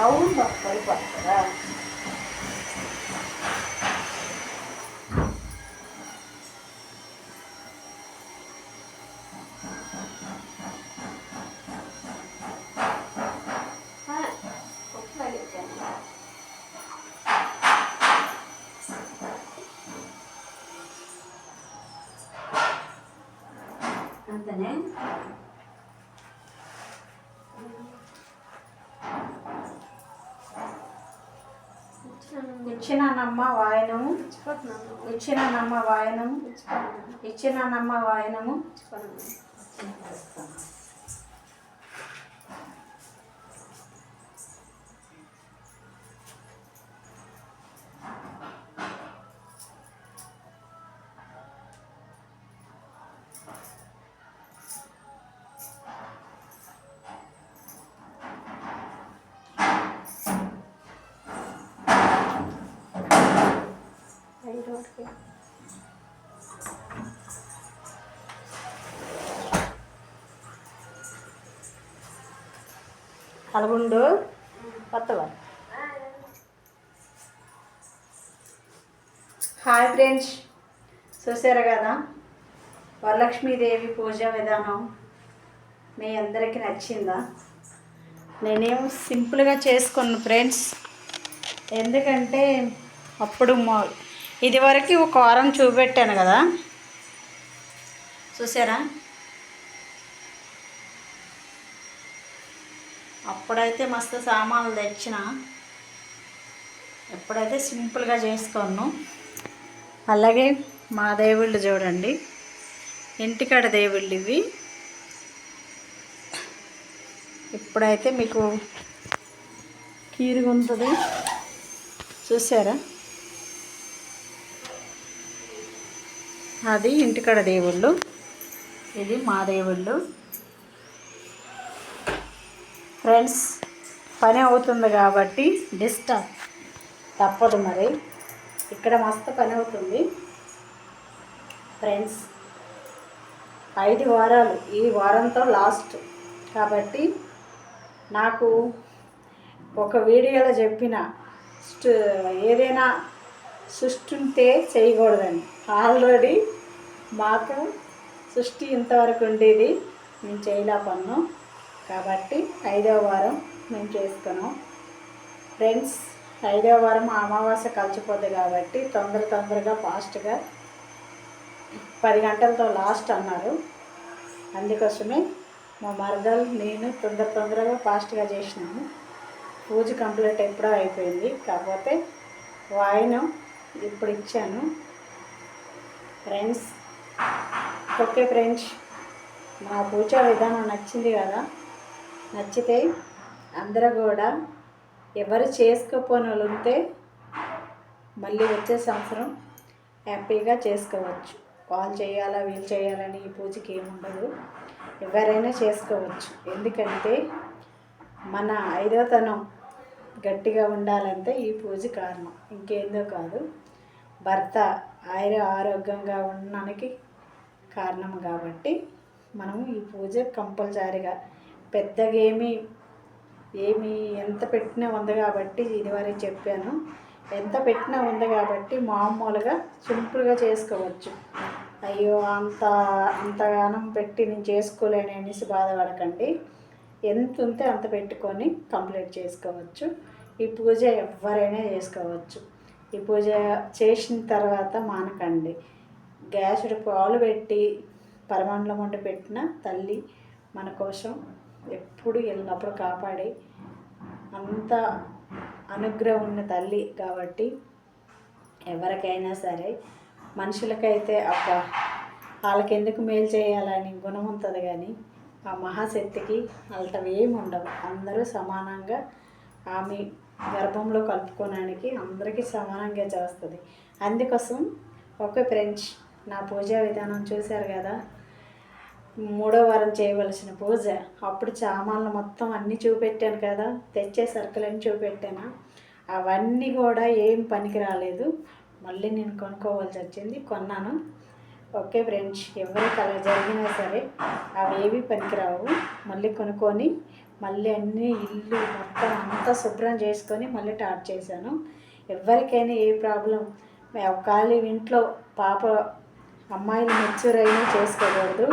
అవును పడిపోతుందా? అంతనే ఇచ్చినానమ్మ వాయనము ఇచ్చినానమ్మ వాయనము ఇచ్చినానమ్మ వాయనము. అలాగుండు కొత్తగా. హాయ్ ఫ్రెండ్స్, చూసారు కదా వరలక్ష్మీదేవి పూజ విధానం మీ అందరికీ నచ్చిందా? నేనేం సింపుల్గా చేసుకున్నాను ఫ్రెండ్స్, ఎందుకంటే అప్పుడు ఇదివరకు ఒక వారం చూపెట్టాను కదా, చూసారా? అప్పుడైతే మస్తు సామాన్లు తెచ్చిన, ఎప్పుడైతే సింపుల్గా చేసుకోను. అలాగే మా దేవుళ్ళు చూడండి, ఇంటికాడ దేవుళ్ళు ఇవి. ఇప్పుడైతే మీకు కీరుగా ఉంటుంది, చూసారా? అది ఇంటికాడ దేవుళ్ళు, ఇది మా దేవుళ్ళు. ఫ్రెండ్స్, పని అవుతుంది కాబట్టి డిస్టర్బ్ తప్పదు, మరి ఇక్కడ మస్తు పని అవుతుంది ఫ్రెండ్స్. 5 వారాలు, ఈ వారంతో లాస్ట్ కాబట్టి నాకు ఒక వీడియోలో చెప్పిన ఏదైనా సృష్టి ఉంటే చేయకూడదని. ఆల్రెడీ మాకు సృష్టి ఇంతవరకు ఉండేది, మేము చేయలేకపోన్నాం కాబట్టి 5వ వారం మేము చేసుకున్నాం ఫ్రెండ్స్. 5వ వారం అమావాస్య కలిసిపోద్ది కాబట్టి తొందరగా ఫాస్ట్గా 10 గంటలతో లాస్ట్ అన్నారు. అందుకోసమే మా మరదలు నేను తొందరగా ఫాస్ట్గా చేసినాము. పూజ కంప్లీట్ ఎప్పుడో అయిపోయింది, కాకపోతే వాయినం ఇప్పుడు ఇచ్చాను ఫ్రెండ్స్. ఓకే ఫ్రెండ్స్, మా పూజా విధానం నచ్చింది కదా? నచ్చితే అందరూ కూడా ఎవరు చేసుకోపోని వాళ్ళు ఉంటే మళ్ళీ వచ్చే సంవత్సరం హ్యాపీగా చేసుకోవచ్చు. వాళ్ళు చేయాలా వీళ్ళు చేయాలని ఈ పూజకి ఏముండదు, ఎవరైనా చేసుకోవచ్చు. ఎందుకంటే మన 5వతనం గట్టిగా ఉండాలంటే ఈ పూజ కారణం, ఇంకేందో కాదు. భర్త ఆరోగ్యంగా ఉండడానికి కారణం కాబట్టి మనము ఈ పూజ కంపల్సరీగా పెద్దగా ఏమి ఎంత పెట్టినా ఉంది కాబట్టి, ఇదివరకు చెప్పాను, ఎంత పెట్టినా ఉంది కాబట్టి మామూలుగా సింపుల్గా చేసుకోవచ్చు. అయ్యో అంతగానం పెట్టి నేను చేసుకోలేను అనేసి బాధపడకండి. ఎంత ఉంటే అంత పెట్టుకొని కంప్లీట్ చేసుకోవచ్చు. ఈ పూజ ఎవరైనా చేసుకోవచ్చు. ఈ పూజ చేసిన తర్వాత మానకండి. గ్యాసుడు పాలు పెట్టి పరమాన్నం వండి పెట్టిన తల్లి మన కోసం ఎప్పుడు ఎల్లప్పుడు కాపాడి అంత అనుగ్రహం ఉన్న తల్లి కాబట్టి ఎవరికైనా సరే మనుషులకైతే అబ్బా వాళ్ళకి ఎందుకు మేలు చేయాలని గుణం ఉంటుంది, కానీ ఆ మహాశక్తికి అలటవేమి ఉండవు. అందరూ సమానంగా ఆమె గర్భంలో కలుపుకోవడానికి అందరికీ సమానంగా చేస్తుంది. అందుకోసం ఓకే ఫ్రెండ్స్, నా పూజా విధానం చూశారు కదా. 3వ వారం చేయవలసిన పూజ అప్పుడు సామాన్లు మొత్తం అన్నీ చూపెట్టాను కదా, తెచ్చే సరుకులన్నీ చూపెట్టాను. అవన్నీ కూడా ఏం పనికి రాలేదు, మళ్ళీ నేను కొనుక్కోవాల్సి వచ్చింది, కొన్నాను. ఓకే ఫ్రెండ్స్, ఎవరికి అలా జరిగినా సరే అవేవి పనికిరావు. మళ్ళీ కొనుక్కొని మళ్ళీ అన్నీ ఇల్లు మొత్తం అంతా శుభ్రం చేసుకొని మళ్ళీ స్టార్ట్ చేశాను. ఎవరికైనా ఏ ప్రాబ్లం ఖాళీ ఇంట్లో పాప అమ్మాయిలు మెచ్యూర్ అయినా చేసుకోకూడదు.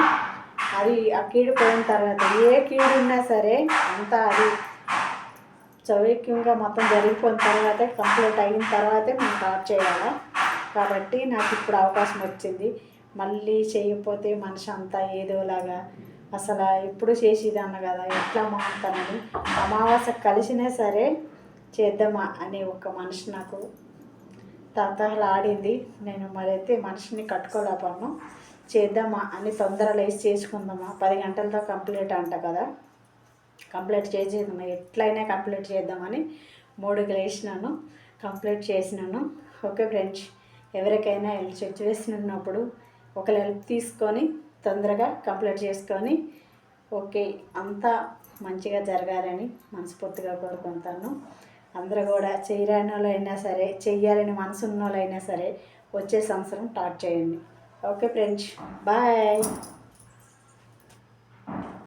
అది ఆ కీడు పోయిన తర్వాత ఏ కీడు ఉన్నా సరే అంతా అది సౌఖ్యంగా మొత్తం జరిగిపోయిన తర్వాతే, కంప్లీట్ అయిన తర్వాతే మనం స్టార్ట్ చేయాలి. కాబట్టి నాకు ఇప్పుడు అవకాశం వచ్చింది. మళ్ళీ చేయకపోతే మనిషి అంతా ఏదోలాగా అసలు ఎప్పుడు చేసేదాన్ని కదా, ఎట్లా మారుతానని అమావాస్య కలిసినా సరే చేద్దామా అనే ఒక మనిషి నాకు తహతహలాడింది. నేను మరైతే మనిషిని కట్టుకోలేకపోయాను. చేద్దామా అని తొందరలో వేసి చేసుకుందామా, 10 గంటలతో కంప్లీట్ అంట కదా, కంప్లీట్ చేసేద్దామా, ఎట్లయినా కంప్లీట్ చేద్దామని 3కి లేచినాను, కంప్లీట్ చేసినాను. ఓకే ఫ్రెండ్స్, ఎవరికైనా సిచ్యువేషన్ ఉన్నప్పుడు ఒకరి హెల్ప్ తీసుకొని తొందరగా కంప్లీట్ చేసుకొని ఓకే అంతా మంచిగా జరగాలని మనస్ఫూర్తిగా కోరుకుంటాను. అందరూ కూడా చేయరాని వాళ్ళు అయినా సరే, చెయ్యాలని మనసు ఉన్న వాళ్ళు అయినా సరే వచ్చే సంవత్సరం స్టార్ట్ చేయండి. Okay friends, bye.